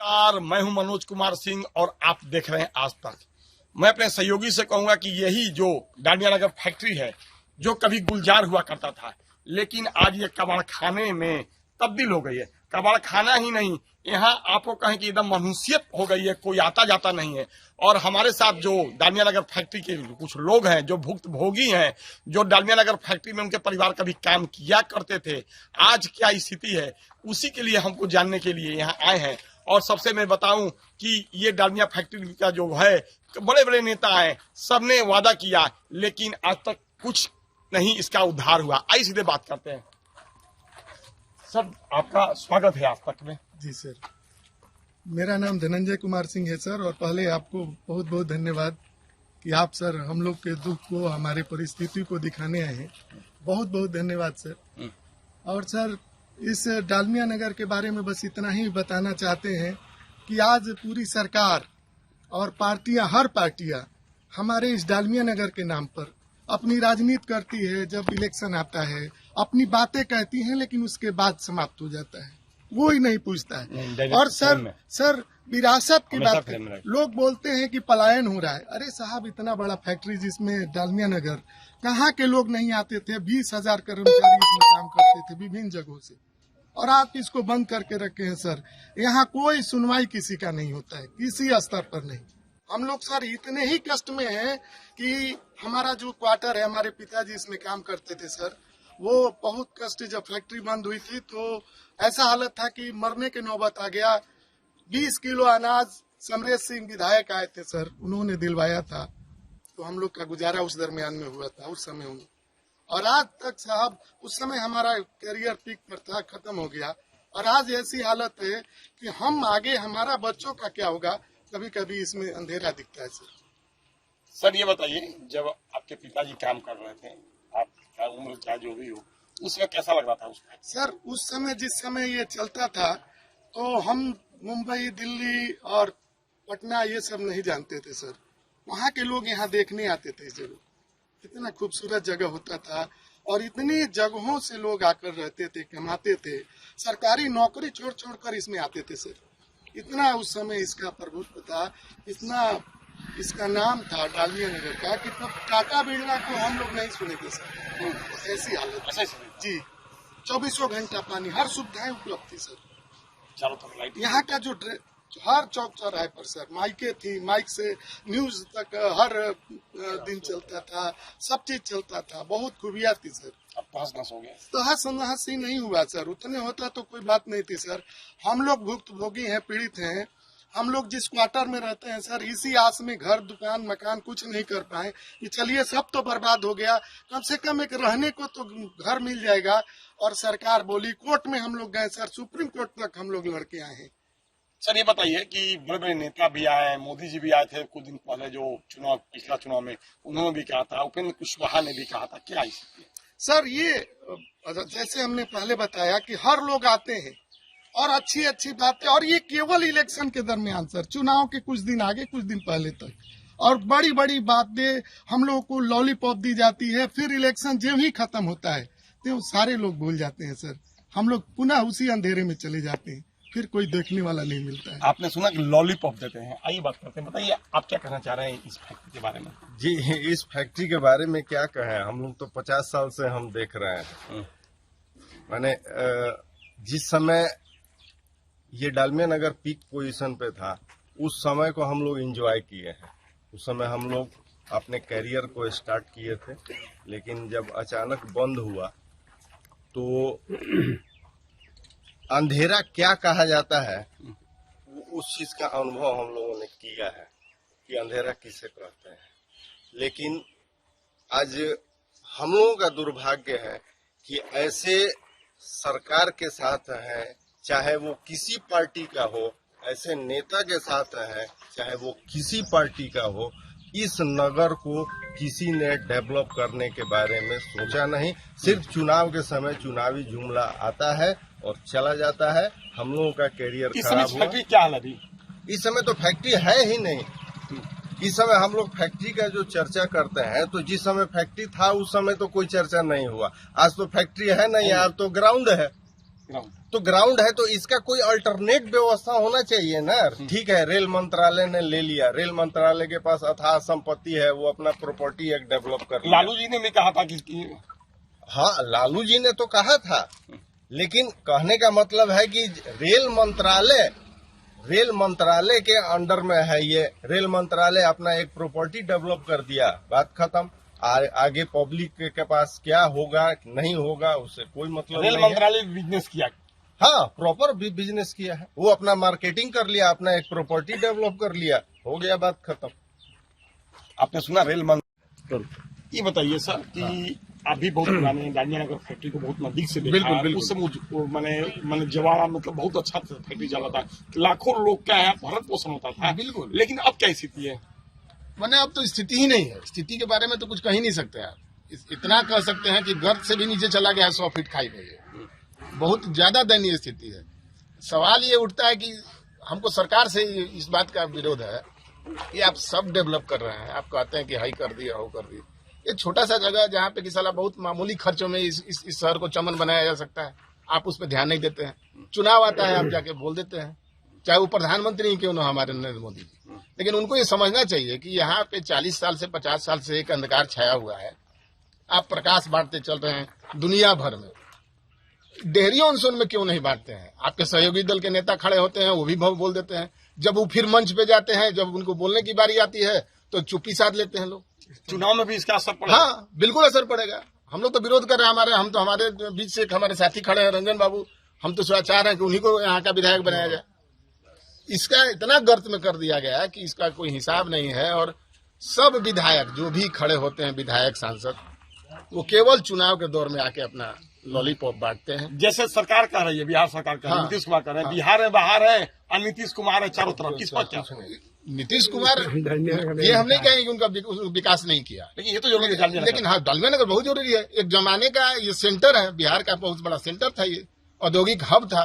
नमस्कार, मैं हूं मनोज कुमार सिंह और आप देख रहे हैं आज तक। मैं अपने सहयोगी से कहूंगा कि यही जो डांडिया नगर फैक्ट्री है, जो कभी गुलजार हुआ करता था, लेकिन आज ये कबाड़खाने में तब्दील हो गई है। कबाड़खाना ही नहीं, यहाँ आपको कहें कि एकदम मनुष्यत हो गई है, कोई आता जाता नहीं है। और हमारे साथ जो डांडिया नगर फैक्ट्री के कुछ लोग हैं, जो भुक्तभोगी हैं, जो डांडिया नगर फैक्ट्री में उनके परिवार कभी काम किया करते थे, आज क्या स्थिति है, उसी के लिए हमको जानने के लिए यहाँ आए हैं। और सबसे मैं बताऊं कि ये डालमिया फैक्ट्री का जो है, बड़े बड़े नेता हैं, सबने वादा किया, लेकिन आज तक कुछ नहीं इसका उद्धार हुआ। आइए सीधे बात करते हैं। सर, आपका स्वागत है आज तक में। जी सर, मेरा नाम धनंजय कुमार सिंह है सर। और पहले आपको बहुत बहुत धन्यवाद कि आप सर हम लोग के दुख को, हमारे परिस्थिति को दिखाने आए हैं। बहुत बहुत धन्यवाद सर। और सर, इस डालमिया नगर के बारे में बस इतना ही बताना चाहते हैं कि आज पूरी सरकार और पार्टियां, हर पार्टियां हमारे इस डालमिया नगर के नाम पर अपनी राजनीति करती है। जब इलेक्शन आता है अपनी बातें कहती हैं, लेकिन उसके बाद समाप्त हो जाता है, वो ही नहीं पूछता है। और सर विरासत की बात लोग बोलते हैं कि पलायन हो रहा है। अरे साहब, इतना बड़ा फैक्ट्री जिसमें डालमिया नगर, कहाँ के लोग नहीं आते थे? 20,000 कर्मचारी इसमें काम करते थे विभिन्न जगहों से, और आप इसको बंद करके रखे हैं सर। यहाँ कोई सुनवाई किसी का नहीं होता है, किसी स्तर पर नहीं। हम लोग सर इतने ही कष्ट में हैं कि हमारा जो क्वार्टर है, हमारे पिताजी इसमें काम करते थे सर, वो बहुत कष्ट, जब फैक्ट्री बंद हुई थी तो ऐसा हालत था कि मरने के नौबत आ गया। 20 किलो अनाज समरेश सिंह विधायक आए थे सर, उन्होंने दिलवाया था, तो हम लोग का गुजारा उस दरमियान में हुआ था उस समय। और आज तक साहब, उस समय हमारा करियर पीक पर था, खत्म हो गया। और आज ऐसी हालत है कि हम आगे, हमारा बच्चों का क्या होगा, कभी कभी इसमें अंधेरा दिखता है सर, ये बताइए, जब आपके पिताजी काम कर रहे थे, आपका उम्र क्या जो भी हो, उसमें कैसा लग रहा था उसमें? सर, उस समय जिस समय ये चलता था तो हम मुंबई, दिल्ली और पटना ये सब नहीं जानते थे सर। वहाँ के लोग यहाँ देखने आते थे इस जगह। इतना खूबसूरत जगह होता था और इतनी जगहों से लोग आकर रहते थे, कमाते थे। सरकारी नौकरी छोड़ कर इसमें आते थे सर। इतना उस समय इसका प्रभुत्व था, इतना इसका नाम था डालमिया नगर का, कि तब टाटा बिरला को हम लोग नहीं सुने थे सर। ऐसी हालत जी। 24 घंटा पानी, हर सुविधाएं उपलब्ध थी सर। चारों तरफ लाइट। यहाँ का जो हर चौक चौराहे पर सर माइकें थी, माइक से न्यूज तक हर दिन चलता था, सब चीज चलता था, बहुत खूबियाँ थी सर। अब तहस नहस हो गया। तहस नहस ही नहीं हुआ सर, उतने होता तो कोई बात नहीं थी सर। हम लोग भुक्तभोगी हैं, पीड़ित हैं। हम लोग जिस क्वार्टर में रहते हैं सर, इसी आस में घर, दुकान, मकान कुछ नहीं कर पाए कि चलिए सब तो बर्बाद हो गया, कम से कम एक रहने को तो घर मिल जाएगा। और सरकार बोली, कोर्ट में हम लोग गए सर, सुप्रीम कोर्ट तक हम लोग लड़के आए हैं। सर, ये बताइए कि बड़े बड़े नेता भी आए, मोदी जी भी आए थे कुछ दिन पहले, जो चुनाव, पिछला चुनाव में उन्होंने भी कहा था, उपेंद्र कुशवाहा ने भी कहा था, क्या स्थिति? सर, ये जैसे हमने पहले बताया कि हर लोग आते हैं और अच्छी अच्छी बातें, और ये केवल इलेक्शन के दरमियान सर, चुनाव के कुछ दिन आगे, कुछ दिन पहले तक, और बड़ी बड़ी बातें हम लोगों को लॉलीपॉप दी जाती है। फिर इलेक्शन जब ही खत्म होता है तो सारे लोग भूल जाते हैं सर। हम लोग पुनः उसी अंधेरे में चले जाते हैं, फिर कोई देखने वाला नहीं मिलता है। आपने सुना कि लॉलीपॉप देते हैं, आइए बात करते हैं। बताइए, आप क्या कहना चाह रहे हैं इस फैक्ट्री के बारे में? जी, इस फैक्ट्री के बारे में क्या कहें, हम लोग तो 50 साल से हम देख रहे हैं। माने जिस समय ये डालमिया नगर पीक पोजीशन पे था, उस समय को हम लोग एंजॉय किए हैं। उस समय हम लोग अपने कैरियर को स्टार्ट किए थे, लेकिन जब अचानक बंद हुआ तो अंधेरा क्या कहा जाता है, उस चीज का अनुभव हम लोगों ने किया है कि अंधेरा किसे कहते हैं। लेकिन आज हम लोगों का दुर्भाग्य है कि ऐसे सरकार के साथ है, चाहे वो किसी पार्टी का हो, ऐसे नेता के साथ है, चाहे वो किसी पार्टी का हो, इस नगर को किसी ने डेवलप करने के बारे में सोचा नहीं। सिर्फ चुनाव के समय चुनावी जुमला आता है और चला जाता है। हम लोगों का कैरियर खराब हुआ। फैक्ट्री क्या हाल अभी? इस समय तो फैक्ट्री है ही नहीं। इस समय हम लोग फैक्ट्री का जो चर्चा करते हैं, तो जिस समय फैक्ट्री था उस समय तो कोई चर्चा नहीं हुआ। आज तो फैक्ट्री है नहीं, आज तो ग्राउंड है। तो ग्राउंड है तो इसका कोई अल्टरनेट व्यवस्था होना चाहिए ना। ठीक है, रेल मंत्रालय ने ले लिया, रेल मंत्रालय के पास अथाह संपत्ति है, वो अपना प्रॉपर्टी एक्ट डेवलप कर लिया। लालू जी ने भी कहा था कि हाँ, लालू जी ने तो कहा था, लेकिन कहने का मतलब है कि रेल मंत्रालय के अंडर में है ये। रेल मंत्रालय अपना एक प्रॉपर्टी डेवलप कर दिया, बात खत्म। आगे पब्लिक के पास क्या होगा नहीं होगा उससे कोई मतलब नहीं है। रेल मंत्रालय बिजनेस किया, हाँ, प्रॉपर भी बिजनेस किया है, वो अपना मार्केटिंग कर लिया, अपना एक प्रॉपर्टी डेवलप कर लिया, हो गया, बात खत्म। आपने सुना रेल मंत्री। ये बताइए सर कि अभी बहुत पुराने डांडियानगर फैक्ट्री को बहुत नजदीक से देखा है। उस समय मैंने जवाड़ा मतलब बहुत अच्छा फैक्ट्री चला था, लाखों लोग का यहाँ भरण पोषण होता था। बिल्कुल। लेकिन अब क्या स्थिति है? मैंने अब तो स्थिति ही नहीं है। स्थिति के बारे में तो कुछ कह ही नहीं सकते आप। इतना कह सकते हैं कि गर्त से भी नीचे चला गया है 100 फीट खाई में। ये बहुत ज्यादा दयनीय स्थिति है। सवाल ये उठता है कि हमको सरकार से इस बात का विरोध है कि आप सब डेवलप कर रहे हैं, आप कहते हैं कि हाई कर दिया हो कर दिया। ये छोटा सा जगह जहाँ पे कि साला बहुत मामूली खर्चों में इस शहर को चमन बनाया जा सकता है, आप उस पर ध्यान नहीं देते हैं। चुनाव आता है, आप जाके बोल देते हैं, चाहे वो प्रधानमंत्री ही क्यों ना हमारे नरेंद्र मोदी जी। लेकिन उनको ये समझना चाहिए कि यहाँ पे 40 साल से 50 साल से एक अंधकार छाया हुआ है। आप प्रकाश बांटते चल रहे हैं दुनिया भर में, डेहरी ऑनसोन में क्यों नहीं बांटते हैं? आपके सहयोगी दल के नेता खड़े होते हैं, वो भी बोल देते हैं। जब वो फिर मंच पे जाते हैं, जब उनको बोलने की बारी आती है तो चुप्पी साध लेते हैं लोग। चुनाव में भी इसका असर पड़ेगा? हाँ, बिल्कुल असर पड़ेगा। हम लोग तो विरोध कर रहे हैं। हमारे बीच से एक हमारे साथी खड़े हैं, रंजन बाबू। हम तो चाह रहे हैं कि उन्हीं को यहाँ का विधायक बनाया जाए। इसका इतना गर्त में कर दिया गया कि इसका कोई हिसाब नहीं है। और सब विधायक जो भी खड़े होते हैं, विधायक सांसद, वो केवल चुनाव के दौर में आके अपना लॉलीपॉप बांटते हैं। जैसे सरकार कह रही है, बिहार सरकार कह रही है, हाँ, नीतीश कुमार कह रहे हैं, बिहार है बाहर है और नीतीश कुमार है चारों तरफ। किस पर क्या? नीतीश कुमार, ये हम नहीं कहेंगे कि उनका विकास नहीं किया, लेकिन ये तो जरूरी है। लेकिन हाँ, डालमियानगर बहुत जरूरी है। एक जमाने का ये सेंटर है, बिहार का बहुत बड़ा सेंटर था, ये औद्योगिक हब था।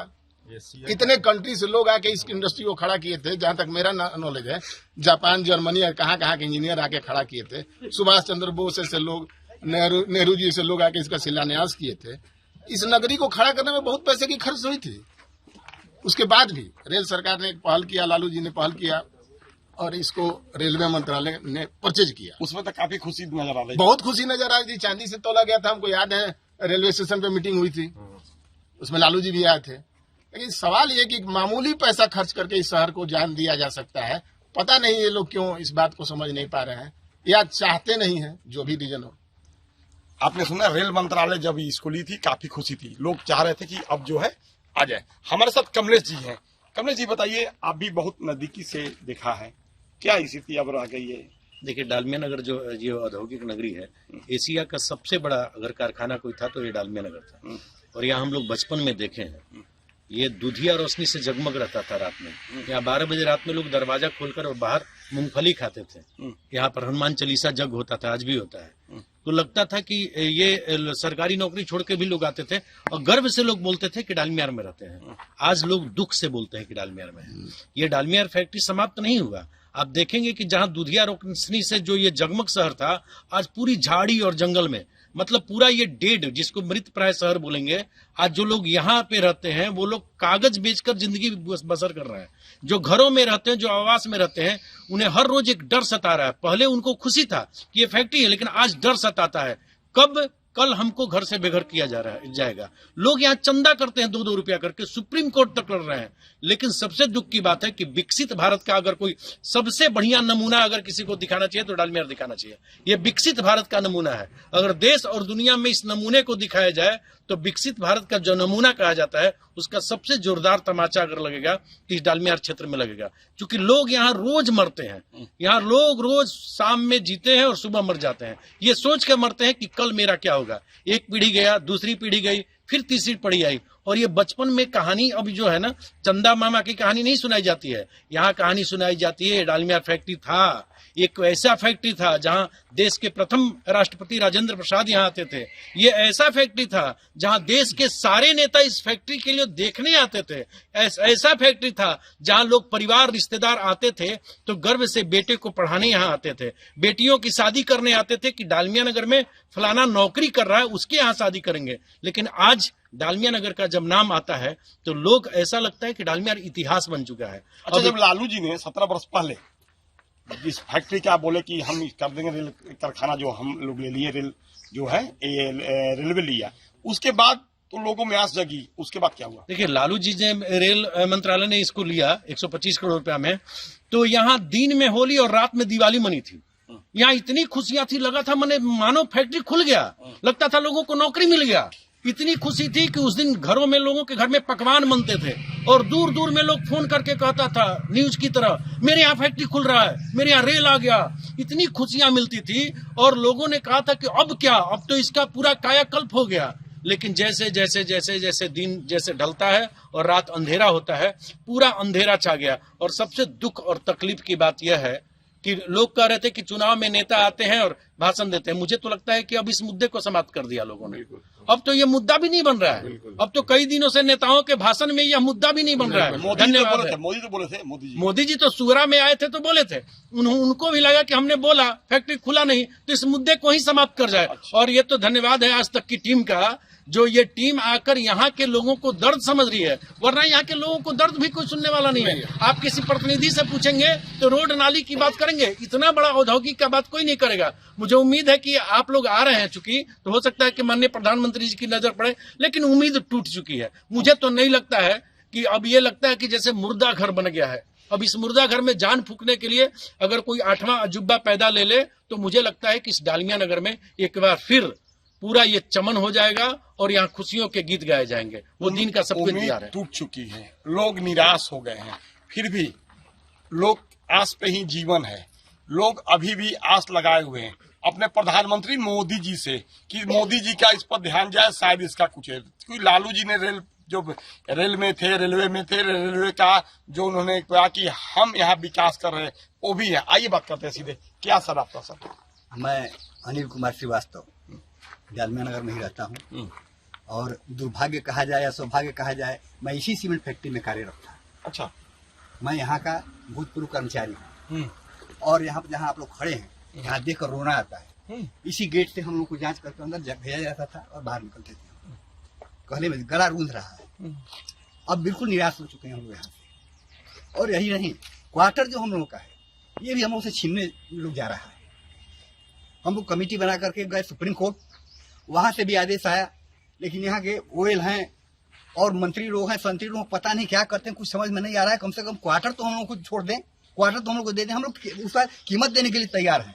इतने कंट्री से लोग आके इस इंडस्ट्री को खड़ा किए थे। जहां तक मेरा नॉलेज है, जापान, जर्मनी और कहाँ के इंजीनियर आके खड़ा किए थे। सुभाष चंद्र बोस से लोग, नेहरू जी से लोग आके इसका शिलान्यास किए थे। इस नगरी को खड़ा करने में बहुत पैसे की खर्च हुई थी। उसके बाद भी रेल सरकार ने एक पहल किया, लालू जी ने पहल किया और इसको रेलवे मंत्रालय ने परचेज किया। उसमें तो काफी खुशी नजर आ रही, बहुत खुशी नजर आ रही थी। चांदी से तोला गया था, हमको याद है। रेलवे स्टेशन पे मीटिंग हुई थी, उसमें लालू जी भी आए थे। लेकिन सवाल ये कि मामूली पैसा खर्च करके इस शहर को जान दिया जा सकता है। पता नहीं ये लोग क्यों इस बात को समझ नहीं पा रहे हैं या चाहते नहीं है, जो भी रीजन हो। आपने सुना रेल मंत्रालय जब इसको ली थी काफी खुशी थी, लोग चाह रहे थे कि अब जो है आ जाए। हमारे साथ कमलेश जी हैं। कमलेश जी बताइए, आप भी बहुत नजदीकी से देखा है, क्या स्थिति अब रह गई है? देखिए, डालमिया नगर जो ये औद्योगिक नगरी है, एशिया का सबसे बड़ा अगर कारखाना कोई था तो ये डालमिया नगर था। और यहाँ हम लोग बचपन में देखे हैं, ये दूधिया रोशनी से जगमग रहता था रात में। यहाँ 12 बजे रात में लोग दरवाजा खोलकर और बाहर मूंगफली खाते थे। यहाँ पर हनुमान चालीसा जग होता था, आज भी होता है। तो लगता था कि ये सरकारी नौकरी छोड़ के भी लोग आते थे और गर्व से लोग बोलते थे कि डालमियार में रहते हैं। आज लोग दुख से बोलते हैं कि डालमियार में है। ये डालमियार फैक्ट्री समाप्त नहीं हुआ। आप देखेंगे कि जहां दूधिया रोशनी से जो ये जगमग शहर था, आज पूरी झाड़ी और जंगल में, मतलब पूरा ये डेड, जिसको मृत प्राय शहर बोलेंगे। आज जो लोग यहाँ पे रहते हैं वो लोग कागज बेचकर जिंदगी बसर कर रहे हैं। जो घरों में रहते हैं, जो आवास में रहते हैं, उन्हें हर रोज एक डर सता रहा है। पहले उनको खुशी था कि ये फैक्ट्री है, लेकिन आज डर सताता है, कब कल हमको घर से बेघर किया जाएगा। लोग यहाँ चंदा करते हैं 2-2 रुपया करके, सुप्रीम कोर्ट तक लड़ रहे हैं। लेकिन सबसे दुख की बात है कि विकसित भारत का अगर कोई सबसे बढ़िया नमूना अगर किसी को दिखाना चाहिए तो डालमियार दिखाना चाहिए। ये विकसित भारत का नमूना है। अगर देश और दुनिया में इस नमूने को दिखाया जाए तो विकसित भारत का जो नमूना कहा जाता है, उसका सबसे जोरदार तमाचा अगर लगेगा तो इस डालमियार क्षेत्र में लगेगा। क्योंकि लोग यहाँ रोज मरते हैं। यहाँ लोग रोज शाम में जीते हैं और सुबह मर जाते हैं, ये सोच के मरते हैं कि कल मेरा क्या होगा। एक पीढ़ी गया, दूसरी पीढ़ी गई, फिर तीसरी पीढ़ी आई। और ये बचपन में कहानी अब जो है ना, चंदा मामा की कहानी नहीं सुनाई जाती है। यहाँ कहानी सुनाई जाती है, डालमियार फैक्ट्री था एक ऐसा फैक्ट्री था जहां देश के प्रथम राष्ट्रपति राजेंद्र प्रसाद यहाँ आते थे। ये ऐसा फैक्ट्री था जहां देश के सारे नेता इस फैक्ट्री के लिए देखने आते थे। ऐसा फैक्ट्री था जहां लोग परिवार रिश्तेदार आते थे तो गर्व से बेटे को पढ़ाने यहाँ आते थे, बेटियों की शादी करने आते थे कि डालमिया नगर में फलाना नौकरी कर रहा है, उसके यहाँ शादी करेंगे। लेकिन आज डालमिया नगर का जब नाम आता है तो लोग ऐसा लगता है कि डालमिया इतिहास बन चुका है। अच्छा, जब लालू जी ने 17 वर्ष पहले जिस फैक्ट्री का बोले कि हम कर देंगे रेल कारखाना, जो हम लोग ले लिए रेल जो है रेलवे लिया, उसके बाद तो लोगों में आस जगी, उसके बाद क्या हुआ? देखिए, लालू जी ने रेल मंत्रालय ने इसको लिया 125 करोड़ रुपया में, तो यहाँ दिन में होली और रात में दिवाली मनी थी। यहाँ इतनी खुशियां थी, लगा था मैंने मानो फैक्ट्री खुल गया, लगता था लोगों को नौकरी मिल गया। इतनी खुशी थी कि उस दिन घरों में लोगों के घर में पकवान बनते थे और दूर दूर में लोग फोन करके कहता था न्यूज की तरह, मेरे यहाँ फैक्ट्री खुल रहा है, मेरे यहाँ रेल आ गया। इतनी खुशियां मिलती थी और लोगों ने कहा था कि अब क्या, अब तो इसका पूरा कायाकल्प हो गया। लेकिन जैसे जैसे जैसे जैसे दिन जैसे ढलता है और रात अंधेरा होता है, पूरा अंधेरा छा गया। और सबसे दुख और तकलीफ की बात यह है कि लोग कह रहे थे कि चुनाव में नेता आते हैं और भाषण देते हैं। मुझे तो लगता है कि अब इस मुद्दे को समाप्त कर दिया लोगों ने। अब तो ये मुद्दा भी नहीं बन रहा है। अब तो कई दिनों से नेताओं के भाषण में यह मुद्दा भी नहीं बन रहा है। धन्यवाद। मोदी जी तो सुगरा में आए थे तो बोले थे, उनको भी लगा कि हमने बोला फैक्ट्री खुला नहीं तो इस मुद्दे को ही समाप्त कर जाए। और ये तो धन्यवाद है आज तक की टीम का, जो ये टीम आकर यहाँ के लोगों को दर्द समझ रही है, वरना यहाँ के लोगों को दर्द भी कोई सुनने वाला नहीं है। आप किसी प्रतिनिधि से पूछेंगे तो रोड नाली की बात करेंगे, इतना बड़ा औद्योगिक का बात कोई नहीं करेगा। मुझे उम्मीद है कि आप लोग आ रहे हैं, चूंकि तो हो सकता है कि माननीय प्रधानमंत्री जी की नजर पड़े, लेकिन उम्मीद टूट चुकी है। मुझे तो नहीं लगता है कि अब ये लगता है कि जैसे मुर्दा घर बन गया है। अब इस मुर्दा घर में जान फूकने के लिए अगर कोई 8वां अजूबा पैदा ले ले तो मुझे लगता है कि इस डालमिया नगर में एक बार फिर पूरा ये चमन हो जाएगा और यहाँ खुशियों के गीत गाए जाएंगे। वो दिन का सबको इंतजार है। टूट चुकी है, लोग निराश हो गए हैं, फिर भी लोग आस पे ही जीवन है। लोग अभी भी आस लगाए हुए हैं अपने प्रधानमंत्री मोदी जी से कि मोदी जी का इस पर ध्यान जाए, शायद इसका कुछ है। क्योंकि लालू जी ने रेलवे में थे, रेलवे का जो उन्होंने कहा कि हम यहाँ विकास कर रहे हैं, वो भी है। आइए बात करते हैं सीधे। क्या सर आपका? सर, मैं अनिल कुमार श्रीवास्तव डालमिया नगर में ही रहता हूँ और दुर्भाग्य कहा जाए या सौभाग्य कहा जाए, मैं इसी सीमेंट फैक्ट्री में कार्यरत था। अच्छा, मैं यहाँ का भूतपूर्व कर्मचारी हूँ और यहाँ पर जहाँ आप लोग खड़े हैं, यहाँ देख कर रोना आता है। इसी गेट से हम लोग को जांच करके अंदर भेजा जाता था और बाहर निकलते थे। कहने में गला रूंध रहा है। अब बिल्कुल निराश हो चुके हैं हम लोग यहाँ से। और यही नहीं, क्वार्टर जो हम लोगों का है ये भी हम लोग से छीनने लोग जा रहा है। हम लोग कमेटी बना करके गए सुप्रीम कोर्ट, वहां से भी आदेश आया, लेकिन यहाँ के ओएल हैं और मंत्री लोग हैं, संतरी लोग पता नहीं क्या करते हैं, कुछ समझ में नहीं आ रहा है। कम से कम क्वार्टर तो हम लोग को छोड़ दें, क्वार्टर तो हम लोग को दे दें। हम लोग उसका कीमत देने के लिए तैयार हैं।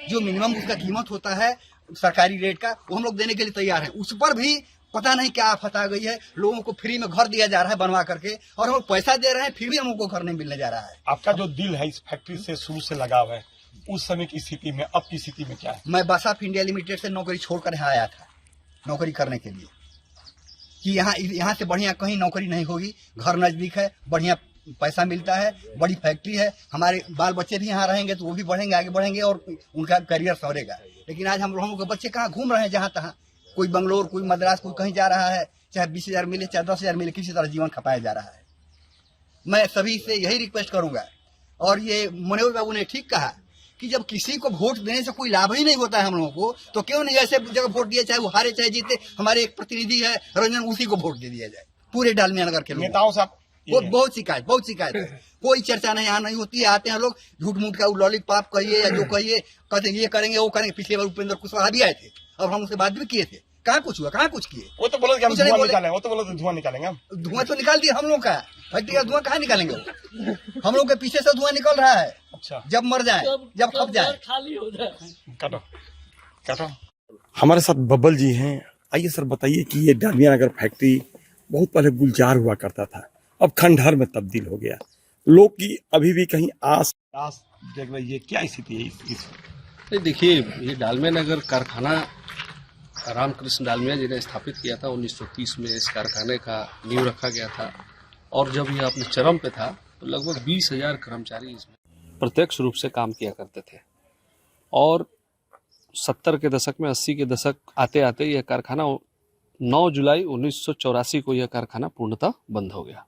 जो मिनिमम उसका कीमत होता है सरकारी रेट का, वो हम लोग देने के लिए तैयार हैं। उस पर भी पता नहीं क्या आफत आ गई है। लोगों को फ्री में घर दिया जा रहा है बनवा करके, और हम लोग पैसा दे रहे हैं, फिर भी हम लोग को घर नहीं मिलने जा रहा है। आपका जो दिल है इस फैक्ट्री से शुरू से लगाव है, उस समय की स्थिति में अब की स्थिति में क्या है? मैं बसाफ इंडिया लिमिटेड से नौकरी छोड़कर यहाँ आया था नौकरी करने के लिए कि यहाँ से बढ़िया कहीं नौकरी नहीं होगी। घर नजदीक है, बढ़िया पैसा मिलता है, बड़ी फैक्ट्री है, हमारे बाल बच्चे भी यहाँ रहेंगे तो वो भी बढ़ेंगे, आगे बढ़ेंगे और उनका करियर सवरेगा। लेकिन आज हम लोगों के बच्चे कहाँ घूम रहे हैं, जहाँ तहाँ, कोई बंगलोर, कोई मद्रास, कोई कहीं जा रहा है, चाहे 20,000 मिले चाहे 10,000 मिले, किसी तरह जीवन खपाया जा रहा है। मैं सभी से यही रिक्वेस्ट करूंगा, और ये मनोहर बाबू ने ठीक कहा कि जब किसी को वोट देने से कोई लाभ ही नहीं होता है हम लोगों को, तो क्यों नहीं ऐसे जगह वोट दिया, चाहे वो हारे चाहे जीते, हमारे एक प्रतिनिधि है रंजन, उसी को वोट दे दिया जाए। पूरे डालमिया नगर के नेताओं से बहुत शिकायत है, कोई चर्चा नहीं यहाँ नहीं होती है। आते हैं लोग झूठ मूठ का लॉलीपॉप कहिए या जो कहिए, कहते ये करेंगे वो करेंगे। पिछले बार उपेंद्र कुशवाहा भी आए थे, अब हम उससे बात भी किए थे, कहाँ कुछ हुआ, कहाँ कुछ किए। वो तो बोले कि हम धुआं निकालेंगे, वो तो बोले धुआं निकालेंगे। हम धुआं तो निकाल दिया हम लोग का, फैक्ट्री का धुआं कहाँ निकालेंगे? हम लोग के पीछे से धुआं निकल रहा है। अच्छा, जब मर जाए, जब खप जाए, खाली हो जाए। काटो। हमारे साथ बब्बल जी हैं। आइए सर बताइए कि ये डालमिया नगर फैक्ट्री बहुत पहले गुलजार हुआ करता था, अब खंडहर में तब्दील हो गया। लोग की अभी भी कहीं आस देख रही है, क्या स्थिति है? देखिए, ये डालमिया नगर कारखाना रामकृष्ण डालमिया जी ने स्थापित किया था। 1930 में इस कारखाने का नींव रखा गया था, और जब यह अपने चरम पे था तो लगभग 20,000 कर्मचारी इसमें प्रत्यक्ष रूप से काम किया करते थे। और 70 के दशक में, 80 के दशक आते आते यह कारखाना 9 जुलाई 1984 को यह कारखाना पूर्णतः बंद हो गया।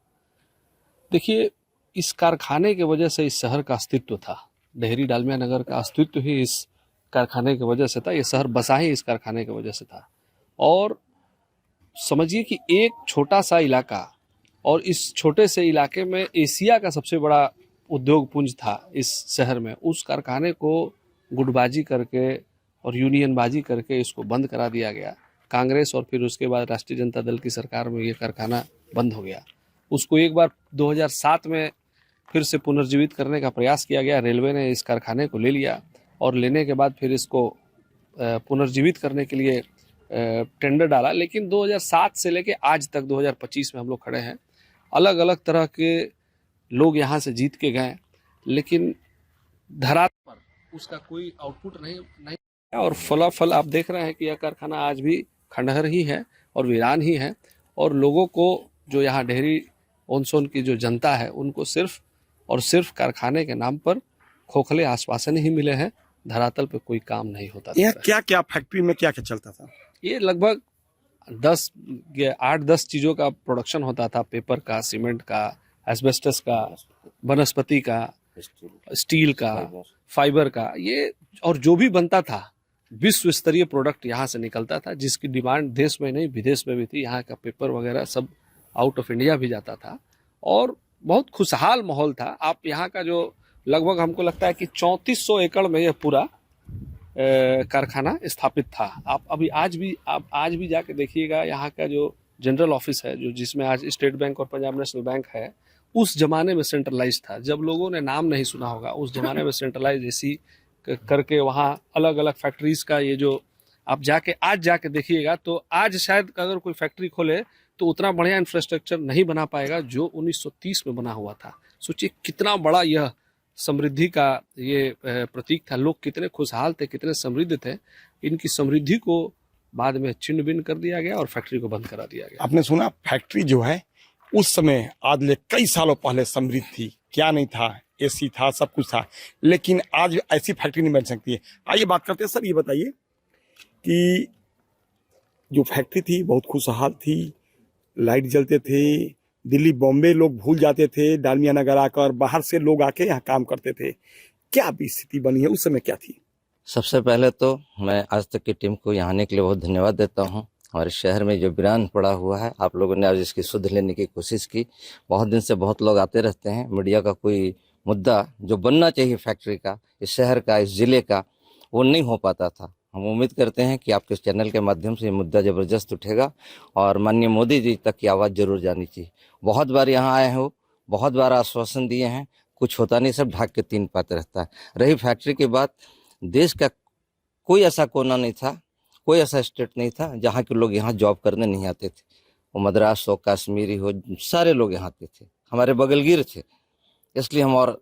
देखिए, इस कारखाने के वजह से इस शहर का अस्तित्व था। डेहरी डालमिया नगर का अस्तित्व ही इस कारखाने की वजह से था। ये शहर बसा ही इस कारखाने की वजह से था। और समझिए कि एक छोटा सा इलाका, और इस छोटे से इलाके में एशिया का सबसे बड़ा उद्योग पुंज था इस शहर में, उस कारखाने को गुटबाजी करके और यूनियनबाजी करके इसको बंद करा दिया गया। कांग्रेस और फिर उसके बाद राष्ट्रीय जनता दल की सरकार में ये कारखाना बंद हो गया। उसको एक बार 2007 में फिर से पुनर्जीवित करने का प्रयास किया गया। रेलवे ने इस कारखाने को ले लिया और लेने के बाद फिर इसको पुनर्जीवित करने के लिए टेंडर डाला। लेकिन 2007 से लेके आज तक 2025 में हम लोग खड़े हैं। अलग अलग तरह के लोग यहाँ से जीत के गए, लेकिन धरातल पर उसका कोई आउटपुट नहीं। और फलाफल आप देख रहे हैं कि यह कारखाना आज भी खंडहर ही है और वीरान ही है, और लोगों को जो यहाँ डेहरी ऑनसोन की जो जनता है उनको सिर्फ और सिर्फ कारखाने के नाम पर खोखले आश्वासन ही मिले हैं। धरातल पे कोई काम नहीं होता। यह क्या क्या फैक्ट्री में क्या क्या चलता था? ये लगभग 8-10 चीज़ों का प्रोडक्शन होता था। पेपर का, सीमेंट का, एस्बेस्टस का, वनस्पति का, स्टील का, फाइबर का, ये और जो भी बनता था विश्व स्तरीय प्रोडक्ट यहाँ से निकलता था, जिसकी डिमांड देश में नहीं विदेश में भी थी। यहाँ का पेपर वगैरह सब आउट ऑफ इंडिया भी जाता था और बहुत खुशहाल माहौल था। आप यहाँ का जो लगभग हमको लगता है कि 3400 एकड़ में यह पूरा कारखाना स्थापित था। आप आज भी जाके देखिएगा, यहाँ का जो जनरल ऑफिस है, जो जिसमें आज स्टेट बैंक और पंजाब नेशनल बैंक है, उस जमाने में सेंट्रलाइज था। जब लोगों ने नाम नहीं सुना होगा, उस जमाने में सेंट्रलाइज ऐसी करके वहाँ अलग अलग फैक्ट्रीज का ये जो आप आज जाके देखिएगा, तो आज शायद अगर कोई फैक्ट्री खोले तो उतना बढ़िया इंफ्रास्ट्रक्चर नहीं बना पाएगा जो 1930 में बना हुआ था। सोचिए कितना बड़ा यह समृद्धि का ये प्रतीक था। लोग कितने खुशहाल थे, कितने समृद्ध थे। इनकी समृद्धि को बाद में छिन्न भिन्न कर दिया गया और फैक्ट्री को बंद करा दिया गया। आपने सुना फैक्ट्री जो है उस समय आज ले कई सालों पहले समृद्ध थी। क्या नहीं था? एसी था, सब कुछ था, लेकिन आज ऐसी फैक्ट्री नहीं बन सकती है। आइए बात करते हैं। सर ये बताइए कि जो फैक्ट्री थी बहुत खुशहाल थी, लाइट जलते थे, दिल्ली बॉम्बे लोग भूल जाते थे, डालमिया नगर आकर बाहर से लोग आके यहाँ काम करते थे। क्या अभी स्थिति बनी है, उस समय क्या थी? सबसे पहले तो मैं आज तक की टीम को यहाँ आने के लिए बहुत धन्यवाद देता हूँ। हमारे शहर में जो वीरान पड़ा हुआ है, आप लोगों ने आज इसकी सुध लेने की कोशिश की। बहुत दिन से बहुत लोग आते रहते हैं। मीडिया का कोई मुद्दा जो बनना चाहिए फैक्ट्री का, इस शहर का, इस जिले का, वो नहीं हो पाता था। हम उम्मीद करते हैं कि आपके चैनल के माध्यम से ये मुद्दा ज़बरदस्त उठेगा और माननीय मोदी जी तक की आवाज़ जरूर जानी चाहिए। बहुत बार यहाँ आए हो, बहुत बार आश्वासन दिए हैं, कुछ होता नहीं, सब ढाक के तीन पाते रहता है। रही फैक्ट्री की बात, देश का कोई ऐसा कोना नहीं था, कोई ऐसा स्टेट नहीं था जहाँ के लोग यहाँ जॉब करने नहीं आते थे। वो मद्रास हो, कश्मीरी हो, सारे लोग यहाँ आते थे। हमारे बगलगीर थे, इसलिए हम और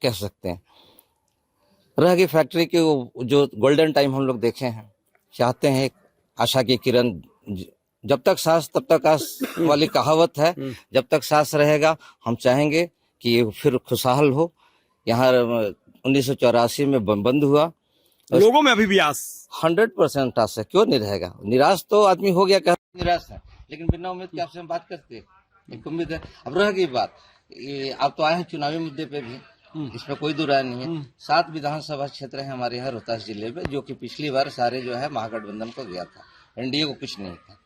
कह सकते हैं। रह गई फैक्ट्री के वो जो गोल्डन टाइम हम लोग देखे हैं, चाहते हैं एक आशा की किरण, जब तक सांस तब तक आस वाली कहावत है। जब तक सांस रहेगा हम चाहेंगे कि ये फिर खुशहाल हो। यहाँ 1984 में बंद हुआ, लोगों में अभी भी आस 100% आस है, क्यों नहीं रहेगा। निराश तो आदमी हो गया, निराश है, लेकिन बिना उम्मीद के आपसे हम बात करते हैं, एक उम्मीद है। अब रह गई बात, आप तो आए हैं चुनावी मुद्दे पे भी, इसमें कोई दो राय नहीं है। 7 विधानसभा क्षेत्र है हमारे यहाँ रोहतास जिले में, जो कि पिछली बार सारे जो है महागठबंधन को गया था, एनडीए को कुछ नहीं था।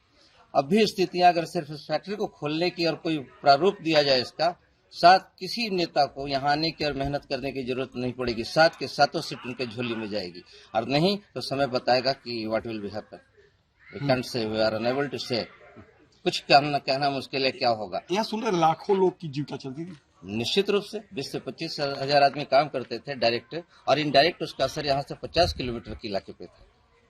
अब भी स्थितियां अगर सिर्फ इस फैक्ट्री को खोलने की और कोई प्रारूप दिया जाए इसका, साथ किसी नेता को यहाँ आने की और मेहनत करने की जरूरत नहीं पड़ेगी। 7 के 7 सीट उनके झोली में जाएगी, और नहीं तो समय बताएगा कि what will be happen. We can't say, we are unable to say. कुछ कहना मुश्किल है क्या होगा। यहाँ सुन रहे लाखों लोग की जीविका चलती थी। निश्चित रूप से 20 से 25 हजार आदमी काम करते थे डायरेक्ट, और इनडायरेक्ट उसका असर यहाँ से 50 किलोमीटर के इलाके पे था।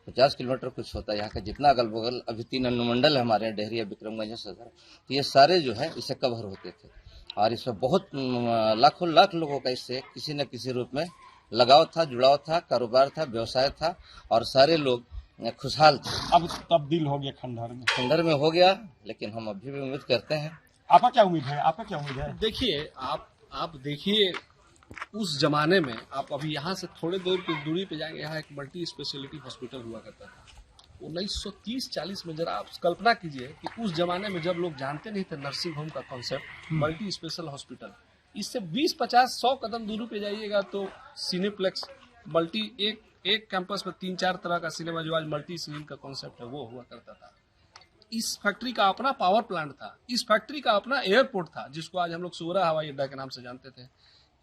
50 किलोमीटर कुछ होता है यहाँ का जितना अगल बगल। अभी 3 अनुमंडल है हमारे यहाँ, डेहरिया, विक्रमगंज, सदर, तो ये सारे जो है इससे कवर होते थे। और इसमें बहुत लाखों लाख लोगों का इससे किसी न किसी रूप में लगाव था, जुड़ाव था, कारोबार था, व्यवसाय था, और सारे लोग खुशहाल थे। अब तब्दील हो गया खंडहर में, खंडहर में हो गया, लेकिन हम अभी भी उम्मीद करते हैं। आपका क्या उम्मीद है? आपका क्या उम्मीद है? देखिए, आप देखिए उस जमाने में, आप अभी यहाँ से थोड़े दूर की दूरी पे जाएंगे, यहाँ एक मल्टी स्पेशलिटी हॉस्पिटल हुआ करता था 1930-40 में। जरा आप कल्पना कीजिए कि उस जमाने में जब लोग जानते नहीं थे नर्सिंग होम का कॉन्सेप्ट, मल्टी स्पेशल हॉस्पिटल, इससे 20-50-100 कदम दूरी पे जाइएगा तो सिनेप्लेक्स मल्टी, एक कैंपस में 3-4 तरह का सिनेमा, जो आज मल्टी स्क्रीन का कॉन्सेप्ट है, वो हुआ करता था। इस फैक्ट्री का अपना पावर प्लांट था, इस फैक्ट्री का अपना एयरपोर्ट था, जिसको आज हम लोग सूरा हवाई अड्डा के नाम से जानते थे।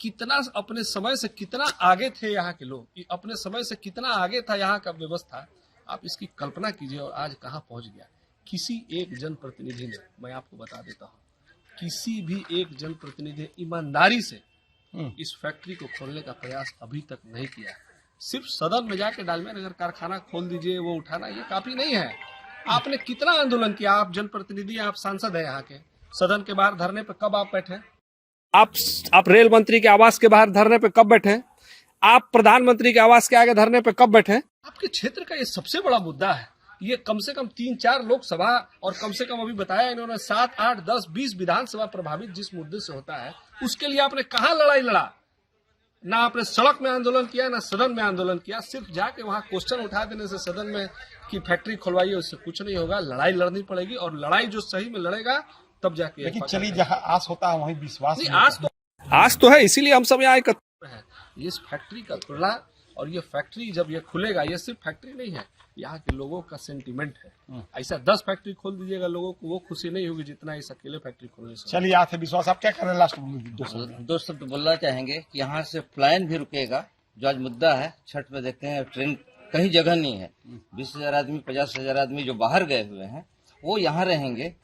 कितना अपने समय से कितना आगे थे यहाँ के लोग, अपने समय से कितना आगे था यहाँ का व्यवस्था, आप इसकी कल्पना कीजिए। और आज कहाँ पहुंच गया। किसी एक जनप्रतिनिधि ने, मैं आपको बता देता हूँ, किसी भी एक जनप्रतिनिधि ईमानदारी से इस फैक्ट्री को खोलने का प्रयास अभी तक नहीं किया। सिर्फ सदन में जाके डालमिया नगर कारखाना खोल दीजिए, वो उठाना ये काफी नहीं है। आपने कितना आंदोलन किया? आप जनप्रतिनिधि, आप सांसद हैं यहाँ के, सदन के बाहर धरने पे कब आप बैठे? आप रेल मंत्री के आवास के बाहर धरने पे कब बैठे? आप प्रधानमंत्री के आवास के आगे धरने पे कब बैठे? आपके क्षेत्र का ये सबसे बड़ा मुद्दा है। ये कम से कम 3-4 लोकसभा और कम से कम अभी बताया इन्होंने 7, 8, 10, 20 विधानसभा प्रभावित जिस मुद्दे से होता है, उसके लिए आपने कहाँ लड़ाई लड़ा? ना आपने सड़क में आंदोलन किया, ना सदन में आंदोलन किया। सिर्फ जाके वहां क्वेश्चन उठा देने से सदन में कि फैक्ट्री खुलवाइए, उससे कुछ नहीं होगा। लड़ाई लड़नी पड़ेगी, और लड़ाई जो सही में लड़ेगा तब जाके। लेकिन चलिए, जहाँ आस होता है वहीं विश्वास नहीं, आस तो है, इसीलिए हम सब यहाँ एकत्र हैं। इस फैक्ट्री का खुला, और ये फैक्ट्री जब ये खुलेगा, ये सिर्फ फैक्ट्री नहीं है, यहाँ के लोगों का सेंटीमेंट है। ऐसा 10 फैक्ट्री खोल दीजिएगा, लोगों को वो खुशी नहीं होगी जितना इस अकेले फैक्ट्री खोलने से। चलिए, आते विश्वास। आप क्या कर रहे हैं? लास्ट दो शब्द बोलना चाहेंगे कि यहाँ से प्लान भी रुकेगा, जो आज मुद्दा है। छठ में देखते हैं ट्रेन कहीं जगह नहीं है, 20,000 आदमी, 50,000 आदमी जो बाहर गए हुए हैं वो यहाँ रहेंगे,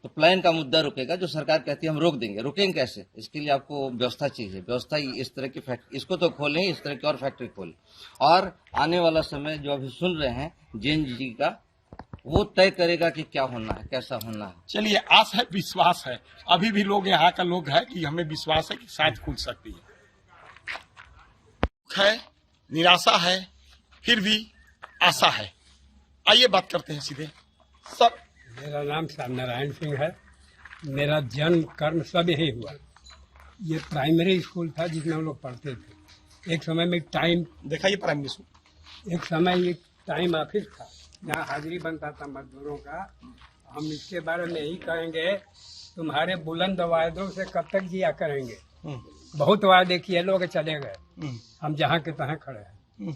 तो प्लान का मुद्दा रुकेगा। जो सरकार कहती है हम रोक देंगे, रुकेंगे कैसे? इसके लिए आपको व्यवस्था चाहिए। व्यवस्था इस तरह की फैक्ट्री, इसको तो खोलें, इस तरह की और फैक्ट्री खोलें। और आने वाला समय जो अभी सुन रहे हैं JNG का, वो तय करेगा कि क्या होना है, कैसा होना है। चलिए, आस है, विश्वास है। अभी भी लोग, यहाँ का लोग है कि हमें विश्वास है कि शायद खुल सकती है। निराशा है, फिर भी आशा है। आइए बात करते हैं सीधे। सर, मेरा नाम श्याम नारायण सिंह है। मेरा जन्म कर्म सब यही हुआ। ये प्राइमरी स्कूल था जिसमें हम लोग पढ़ते थे। एक समय में टाइम, देखा ये प्राइमरी स्कूल, एक समय ये टाइम ऑफिस था जहाँ हाजिरी बनता था मजदूरों का। हम इसके बारे में यही कहेंगे, तुम्हारे बुलंद वायदों से कब तक जिया करेंगे। बहुत वायदे किए, लोग चले गए, हम जहाँ के तहाँ खड़े हैं।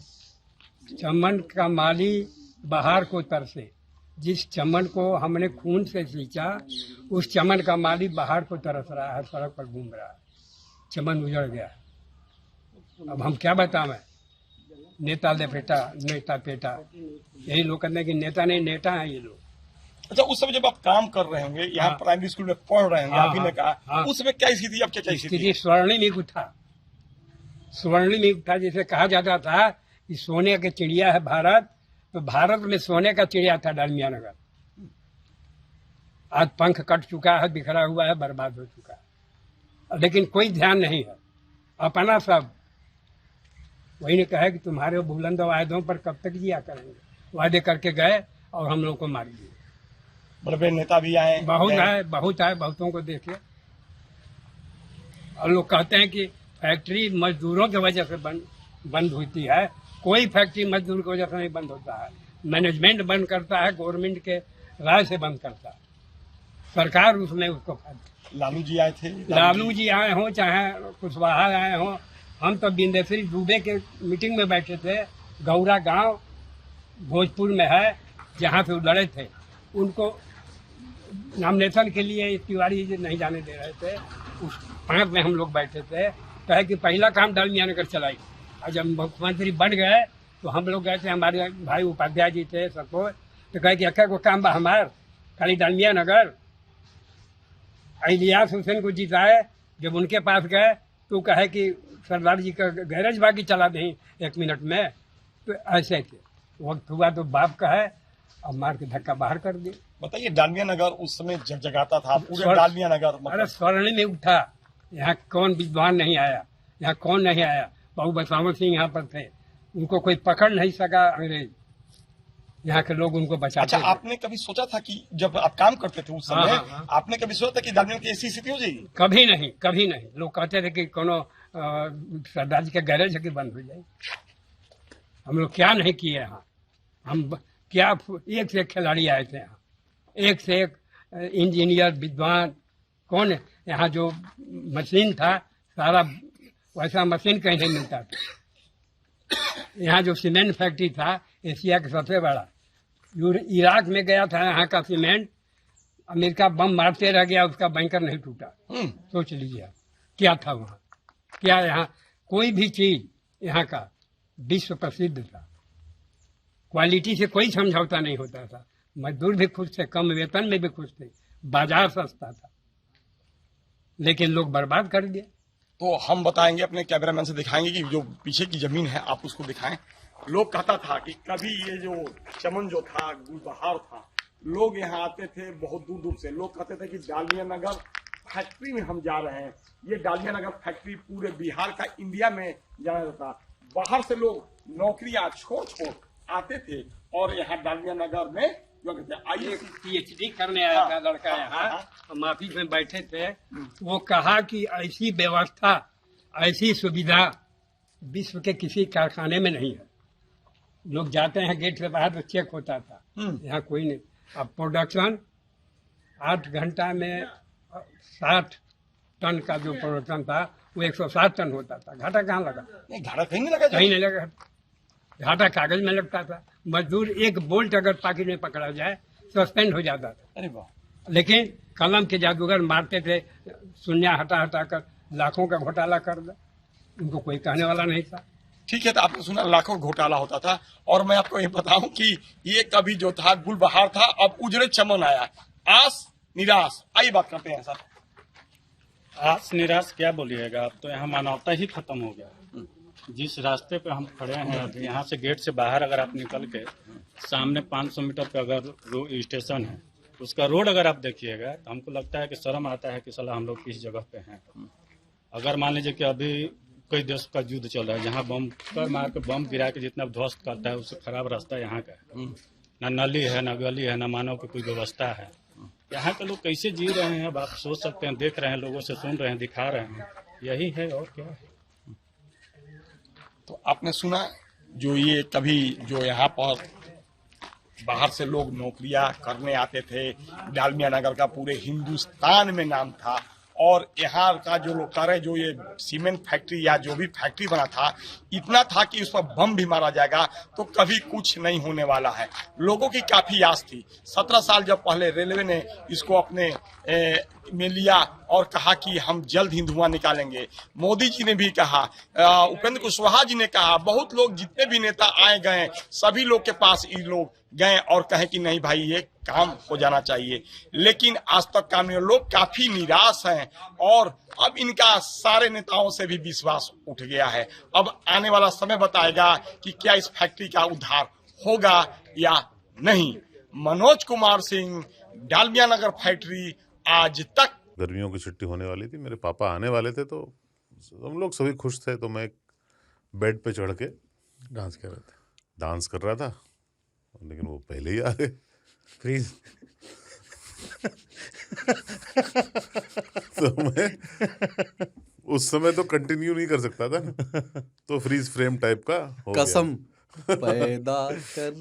चमन का माली बाहर को तरसे, जिस चमन को हमने खून से सींचा, उस चमन का माली बाहर को तरस रहा है, सड़क पर घूम रहा है। चमन उजड़ गया। अब हम क्या बतावें? नेता लेपेटा, नेता पेटा, यही लोग कहते हैं कि नेता नहीं, नेता है ये लोग। अच्छा, उस समय जब आप काम कर रहे होंगे, यहाँ प्राइमरी स्कूल में पढ़ रहे होंगे, अभी ने कहा, उस समय क्या स्थिति, अब क्या स्थिति? स्वर्णिम था, स्वर्णिम था। जैसे कहा जाता था कि सोने के चिड़िया है भारत, तो भारत में सोने का चिड़िया था डालमिया नगर। आज पंख कट चुका है, बिखरा हुआ है, बर्बाद हो चुका है, लेकिन कोई ध्यान नहीं है। अपना सब वही ने कहा कि तुम्हारे बुलंद वायदों पर कब तक जिया करेंगे। वायदे करके गए और हम लोग को मार दिए। बड़े नेता भी आए, बहुत आए, बहुतों को देखे। और लोग कहते हैं कि फैक्ट्री मजदूरों की वजह से बंद होती है। कोई फैक्ट्री मजदूर की वजह से नहीं बंद होता है। मैनेजमेंट बंद करता है, गवर्नमेंट के राय से बंद करता है, सरकार उसमें उसको। लालू जी आए थे, लालू जी आए हों चाहे कुशवाहा आए हों। हम तो बिंदेश्वरी दुबे के मीटिंग में बैठे थे। गौरा गांव भोजपुर में है, जहाँ से वो लड़े थे। उनको नॉमिनेशन के लिए तिवारी जी नहीं जाने दे रहे थे। उस 5 में हम लोग बैठे थे। कहे कि पहला काम डालमिया नगर चलाई। और जब मुख्यमंत्री बन गए तो हम लोग गए थे, हमारे भाई उपाध्याय जी थे सबको, तो कहे कि अक्का को काम बा हमार, खाली डालमिया नगर। इलियास हुसैन को जिताए, जब उनके पास गए तो कहे कि सरदार जी का गैरेज बाकी चला दें 1 मिनट में। तो ऐसे थे, वक्त हुआ तो बाप का है, अब मार के धक्का बाहर कर दिए। बताइए, डालमिया नगर उस समय जगजगाता था, पूरे डालमिया नगर। अरे स्वर्णिम में उठा। यहाँ कौन विद्वान नहीं आया, यहाँ कौन नहीं आया। बाबू बसावन सिंह यहाँ पर थे, उनको कोई पकड़ नहीं सका अंग्रेज। यहाँ के लोग उनको बचाते। अच्छा, आपने कभी सोचा था कि जब आप काम करते थे उस समय, आपने कभी सोचा था कि डालमिया की ऐसी स्थिति हो जाएगी? कभी नहीं, कभी नहीं। लोग कहते थे कि कोनो सरदार जी का गैरेज है कि बंद हो जाए। हम लोग क्या नहीं किए यहाँ। हम क्या, एक से एक खिलाड़ी आए थे यहाँ, एक से एक इंजीनियर विद्वान। कौन यहाँ जो मशीन था, सारा वैसा मशीन कहीं नहीं मिलता था। यहाँ जो सीमेंट फैक्ट्री था एशिया का सबसे बड़ा, इराक में गया था यहाँ का सीमेंट, अमेरिका बम मारते रह गया, उसका बैंकर नहीं टूटा। सोच लीजिए आप क्या था वहाँ, क्या यहाँ कोई भी चीज यहाँ का विश्व प्रसिद्ध था। क्वालिटी से कोई समझौता नहीं होता था, मजदूर भी खुश थे, कम वेतन में भी खुश थे, बाजार सस्ता था, लेकिन लोग बर्बाद कर दिए। तो हम बताएंगे, अपने कैमरामैन से दिखाएंगे कि जो पीछे की जमीन है आप उसको दिखाएं। लोग कहता था कि कभी ये जो चमन जो था, गुलबहार था, लोग यहाँ आते थे बहुत दूर दूर से। लोग कहते थे कि डालिया नगर फैक्ट्री में हम जा रहे हैं। ये डालिया नगर फैक्ट्री पूरे बिहार का, इंडिया में जाना जाता। बाहर से लोग नौकरियां छोड़ आते थे और यहाँ डालिया नगर में आइए PhD करने आया था लड़का यहाँ, हम ऑफिस में बैठे थे। वो कहा कि ऐसी व्यवस्था, ऐसी सुविधा विश्व के किसी कारखाने में नहीं है। लोग जाते हैं गेट से बाहर तो चेक होता था, यहाँ कोई नहीं। अब प्रोडक्शन 8 घंटा में 60 टन का जो प्रोडक्शन था वो 160 टन होता था। घाटा कहाँ लगा? नहीं, घाटा कहीं नहीं लगा, कहीं नहीं लगा। घाटा कागज में लगता था। मजदूर एक बोल्ट अगर पॉकेट में पकड़ा जाए सस्पेंड हो जाता था। अरे वाह। लेकिन कलम के जादूगर मारते थे, शून्य हटा हटा कर लाखों का घोटाला कर दे, उनको कोई कहने वाला नहीं था। ठीक है, तो आपने सुना लाखों घोटाला होता था। और मैं आपको ये बताऊं कि ये कभी जो था गुलबहार था, अब उजड़े चमन आया। आस निराश, आइए बात करते हैं सर। आस निराश क्या बोलिएगा, अब तो यहाँ मानवता ही खत्म हो गया। जिस रास्ते पे हम खड़े हैं अभी, यहाँ से गेट से बाहर अगर आप निकल के सामने 500 मीटर पे अगर स्टेशन है, उसका रोड अगर आप देखिएगा तो हमको लगता है कि शर्म आता है कि साला हम लोग किस जगह पे हैं। अगर मान लीजिए कि अभी कई देश का युद्ध चल रहा है, जहाँ बम कर मार के बम गिरा के जितना ध्वस्त करता है, उससे खराब रास्ता यहाँ का है। न नली है, न गली है, न मानव की कोई व्यवस्था है। यहाँ के लोग कैसे जी रहे हैं अब आप सोच सकते हैं। देख रहे हैं, लोगों से सुन रहे हैं, दिखा रहे हैं, यही है और क्या है। तो आपने सुना जो ये कभी जो यहाँ पर बाहर से लोग नौकरियां करने आते थे, डालमिया नगर का पूरे हिंदुस्तान में नाम था। और यहाँ का जो लोग कह रहे, जो ये सीमेंट फैक्ट्री या जो भी फैक्ट्री बना था, इतना था कि उस पर बम भी मारा जाएगा तो कभी कुछ नहीं होने वाला है। लोगों की काफी आस थी। 17 साल जब पहले रेलवे ने इसको अपने में लिया और कहा कि हम जल्द ही धुआं निकालेंगे। मोदी जी ने भी कहा, उपेंद्र कुशवाहा जी ने कहा, बहुत लोग जितने भी नेता आए गए सभी लोग के पास ये लोग गए और कहे कि नहीं भाई ये काम हो जाना चाहिए, लेकिन आज तक काम नहीं। लोग काफी निराश हैं और अब इनका सारे नेताओं से भी विश्वास उठ गया है। अब आने वाला समय बताएगा कि क्या इस फैक्ट्री का उद्धार होगा या नहीं। मनोज कुमार सिंह, डालमिया नगर फैक्ट्री आज तक। गर्मियों की छुट्टी होने वाली थी, मेरे पापा आने वाले थे, तो हम लोग सभी खुश थे। तो मैं एक बेड पे चढ़ के डांस कर रहा था, लेकिन वो पहले ही आ गए। फ्रीज तो मैं उस समय तो कंटिन्यू नहीं कर सकता था ना, तो फ्रीज फ्रेम टाइप का हो कसम गया। पैदा कर